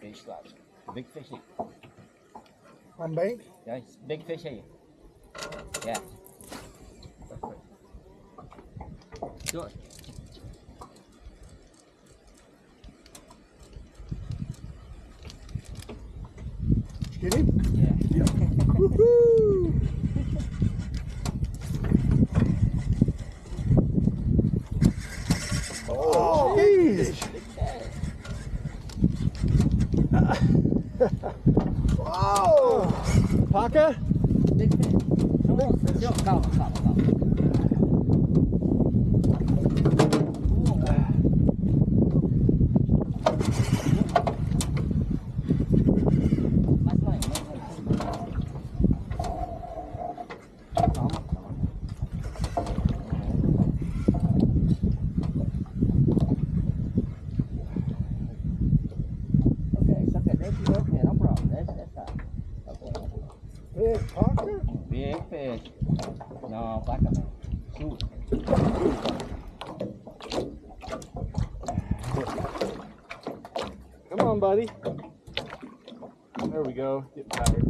fish like big fishy. On bait? Yeah, big fishy. Yeah. Good. Get him? Yeah. Woohoo! Oh, geez. Wow! Paca? Big fish. Come on, calma. Big Paca? Big fish. No, Paca. Shoot. Come on, buddy. There we go. Get tired.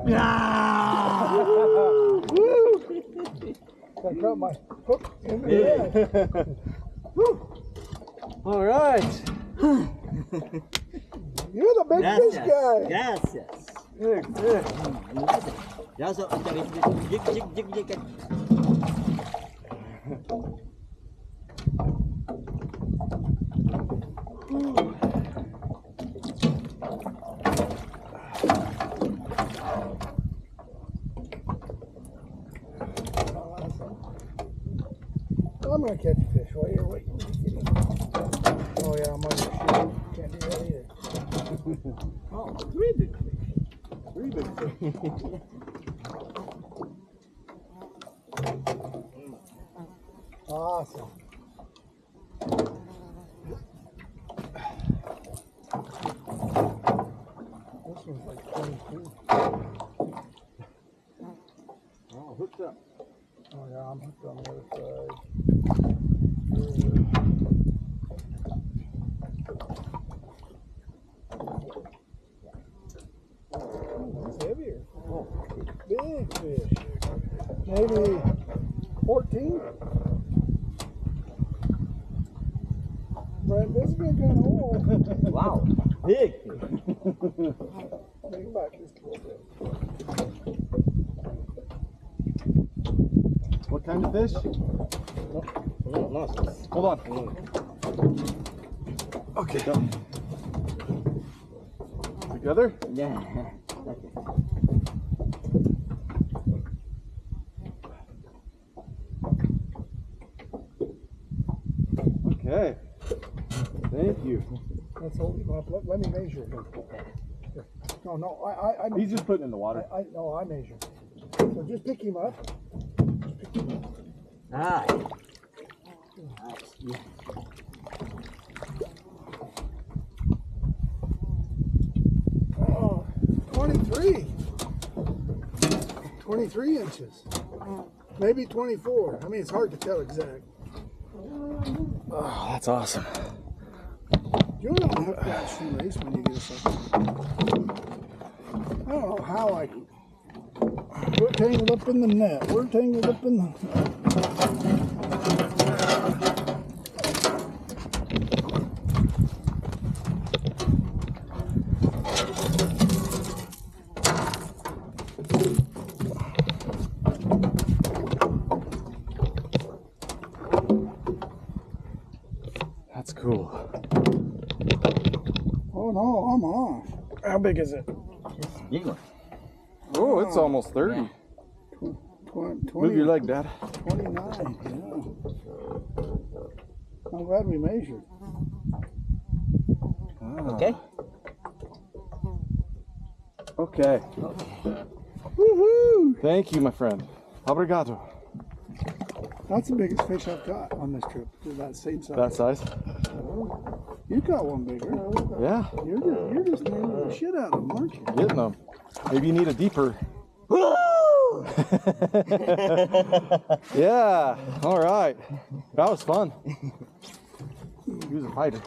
Yeah! Woo! I got my hook in the head. All right. You're the big fish guy. Gracias. Good. Ya so, jig. I'm gonna catch a fish while you're waiting. Oh yeah, I'm on your shoe. Can't do that either. Oh, 3 big fish. 3 big fish. Awesome. This one's like 22. Oh, hooked up. Oh yeah, I'm hooked on the other side. That's heavier. Oh, Big fish. Maybe 14. Brent, this has been kind of old. Wow. Big fish. Bring it back just a little bit. what kind of fish? No. Hold on. Okay. Go. Together? Yeah. Okay. Thank you. Let's hold him up. Let me measure him. Here. No, I He's just putting in the water. No, I measure. So just pick him up. Nice. Yeah. Oh, 23. 23 inches. Maybe 24. I mean, it's hard to tell exact. Oh, that's awesome. You don't hook that shoelace when you get a second. I don't know how I can. We're tangled up in the net. We're tangled up in the. That's cool. Oh no, I'm off. How big is it? Big one. Oh, it's almost 30. Yeah. 20, Move your leg, Dad. 29. Yeah. I'm glad we measured. Okay. Okay. Woohoo! Thank you, my friend. Obrigado. That's the biggest fish I've got on this trip. Is that same size. That size? You got one bigger. Yeah. You're just nailing the shit out of them, aren't you? Getting them. Maybe you need a deeper. Yeah. All right. That was fun. He was a fighter.